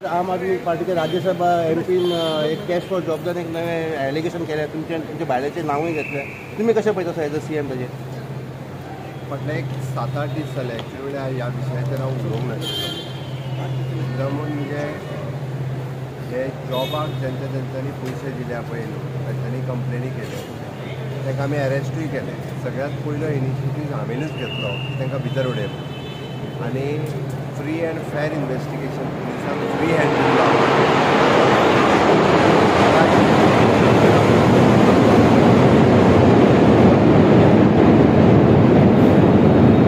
आम आदमी पार्टीचे राज्यसभा एमपीन एक कॅश फॉर जॉबदान एक नवें एलिगेशन केलें, तुमचे भायल्याचें नांवूय घेतलें. तुमी कशें पळयता सर एज अ सीएम ताजेर? फाटले एक 7-8 दीस जाले एक्चुअली ह्या विशयाचेर हांव उलोवंक नाशिल्लो. म्हणजे जे जॉबाक ज्यांच्यांनी पयशे दिल्या पळय न्हू, तांच्यांनी कंप्लेनी केल्यो, तांकां आमी अरेस्टूय केले. सगळ्यांत पयलो इनिशिएटीव हांवेनूच घेतलो की तांकां भितर उडयप आनी फ्री एंड फेर इन्वेस्टिगेशन पुलिसांक फ्री हँड दिलो.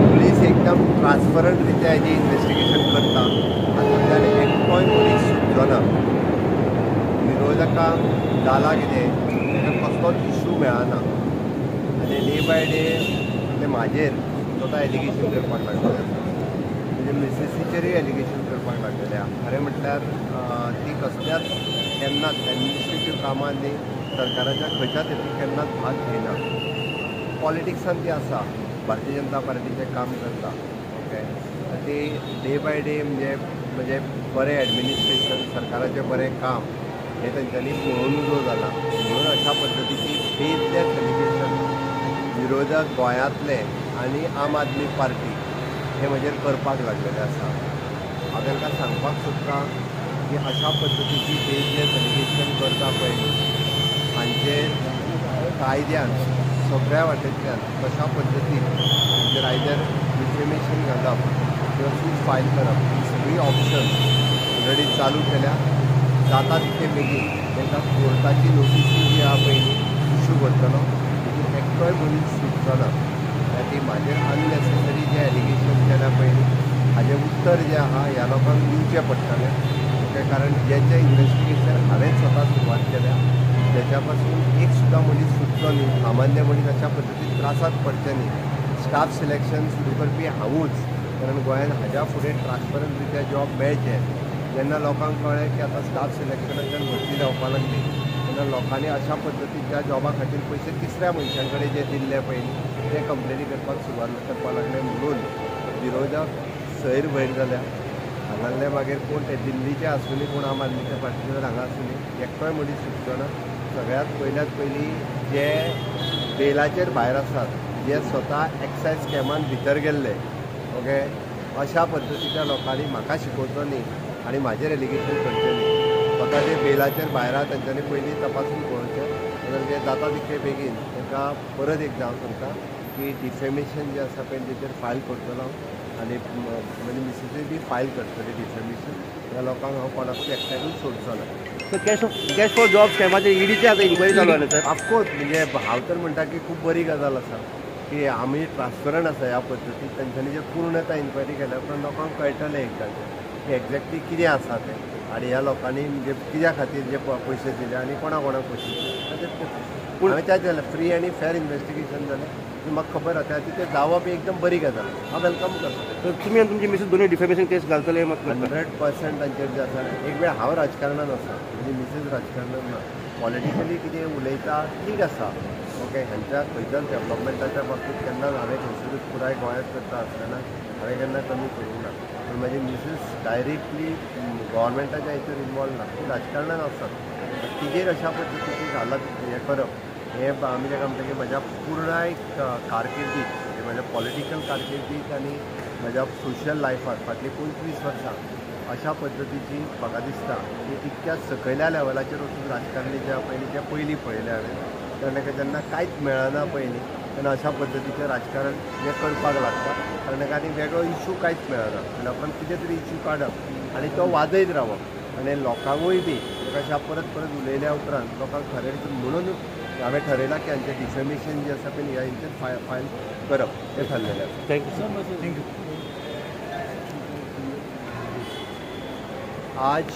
पुलीस एकदम ट्रान्सपरंट रित्या हेजी इन्वेस्टिगेशन करता. हातूंतल्यान एकटोय मनीस सुटलो ना. विरोधकांक जाला कितें, ताका कसलोच इशू मेळना आनी डे बाय डे ते म्हाजेर स्वता एलिगेशन करपाक लागलेले आसा. म्हणजे मिसेसीचेरूय एलिगेशन करपाक लागलेले आहा. खरें म्हटल्यार ती कसल्याच केन्नाच एडमिनिस्ट्रेटीव कामांनी सरकाराच्या खंयच्याच हेतून केन्नाच भाग घेयना. पॉलिटिक्सान ती आसा, भारतीय जनता पार्टीचें काम करता. ओके, ती डे बाय डे म्हणजे बरें एडमिनिस्ट्रेशन, सरकाराचें बरें काम हें तेंच्यांनी पळोवन उजो जाला. म्हणून अशा पद्दतीची बेजलेस एलिगेशन विरोधक गोंयांतले आनी आम आदमी पार्टी हे म्हजेर करपाक लागलेले आसा. हांव तांकां सांगपाक सोदतां की अशा पद्दतीची बेजलेस एलिगेशन करता पळय हांचेर कायद्यान सगळ्या वाटेंतल्यान कशा पद्दतीन म्हणजे आयदर डिफेमेशन घालप किंवा सूट फायल करप ही सगळी ऑप्शन ऑलरेडी चालू केल्या. जाता तितके बेगीन तांकां कोर्टाची नोटीसी जी आहा पळय इशू करतलो. तातूंत एकटोय मनीस सुटचो ना. ती म्हाजेर अननेसेसरी जे एलिगेशन केल्या पळय हाजें उत्तर जें आहा ह्या लोकांक दिवचें पडटलें. ओके, कारण जें इन्वेस्टिगेशन हांवें स्वता सुरवात केल्या त्याच्या पासून एक सुद्दां मनीस सुटलो न्ही. सामान्य मनीस अशा पद्दतीन त्रासात पडचे न्ही. स्टाफ सिलेक्शन सुरू करपी हांवूच, कारण गोंयांत हाज्या फुडें ट्रान्सपरंट रित्या जॉब मेळचे. जेन्ना लोकांक कळ्ळें की आतां स्टाफ सिलेक्शनाच्यान भरती जावपाक लागली तेन्ना लोकांनी अशा पद्दतीच्या जॉबा खातीर पयशे तिसऱ्या मनशां कडेन जे दिल्ले पळय ते कंप्लेनी करपाक सुरवात करपाक लागले. म्हणून विरोधक सैर भैर जाल्या. हांगासले मागीर कोण ते दिल्लीचे आसुनी कोण आम आदमीच्या पार्टीचे हांगा आसुनी एकटोय मनीस सुटचो ना. सगळ्यांत पयलीं जे बेलाचेर भायर आसात, जे स्वता एक्सायज स्कॅमान भितर गेल्ले, ओके, अशा पद्दतीच्या लोकांनी म्हाका शिकोवचो न्ही आनी म्हाजेर एलिगेशन करचें न्ही. स्वता जे बेलाचेर भायर आहा तांच्यांनी पयलीं तपासून पळोवचें. जे जाता तितके बेगीन तांकां परत एकदां हांव सांगता की डिफेमेशन जें आसा पळय तेचेर फायल करतलो आनी म्हणजे मिसेसीय बी फायल करतली डिफेमेशन. ह्या लोकांक हांव कोणाकूच एकट्याकूच सोडचो ना. कॅश फॉर जॉब स्कॅमाचेर ईडीची आतां इन्क्वायरी चालू आसा सर. ऑफकोर्स म्हणजे हांव तर म्हणटा की खूब बरी गजाल आसा की आमी ट्रान्सपरंट आसा ह्या पद्दतीन. तांच्यांनी जे पूर्ण इन्क्वायरी केल्या उपरांत लोकांक कळटलें एकदांचें की एक्झॅक्टली कितें आसा तें आनी ह्या लोकांनी म्हणजे कित्या खातीर जे पयशे दिले आनी कोणाक पयशे दिले. हांवें त्याच जालें फ्री आनी फेर इन्वेस्टिगेशन जालें. म्हाका खबर आसा ते जावप ही एकदम बरी गजाल. हांव वेलकम करता. तर तुमी आनी तुमची मिसेस दोनूय डिफेमेशन केस घालतले? 100% तांचेर जे आसा. एक वेळ हांव राजकारणांत आसा, म्हणजे मिसेस राजकारणांत ना. पॉलिटिकली कितें उलयता ठीक आसा. ओके, हांच्या खंयच्याच डेव्हलपमेंटाच्या बाबतींत केन्नाच हांवें खंयसरूच पुराय गोंयांत करता आसतना हांवें केन्ना कमी करूंक ना. पूण म्हाजी मिसेस डायरेक्टली गव्हर्मेंटाच्या हेचेर इनवॉल्व ना. ती राजकारणांत आसात. तिजेर अशा पद्दतीची घालत हें करप हें आमी ताका म्हणटा की म्हज्या पुराय कारकिर्दीत म्हणजे म्हज्या पॉलिटिकल कारकिर्दीत आनी म्हज्या सोशल लायफांत फाटलीं 25 वर्सां अशा पद्दतीची म्हाका दिसता की इतक्या सकयल्या लेवलाचेर वचून राजकारणी जे पयलीं ते पयलीं पळयले हांवें. कारण जेन्ना कांयच मेळना पळय न्ही तेन्ना अशा पद्दतीचें राजकारण हें करपाक लागता. कारण ताका आनी वेगळो इशू कांयच मेळना. लोकांक कितें तरी इशू काडप आनी तो वाजयत रावप आनी लोकांकूय बी अशा परत उलयल्या उपरांत लोकांक खरें म्हणून हांवें ठरयलां की हांचें डिफेमेशन जें आसा पळय ह्या हांचेर फायल करप हें थारलेलें आसा. थँक्यू. आज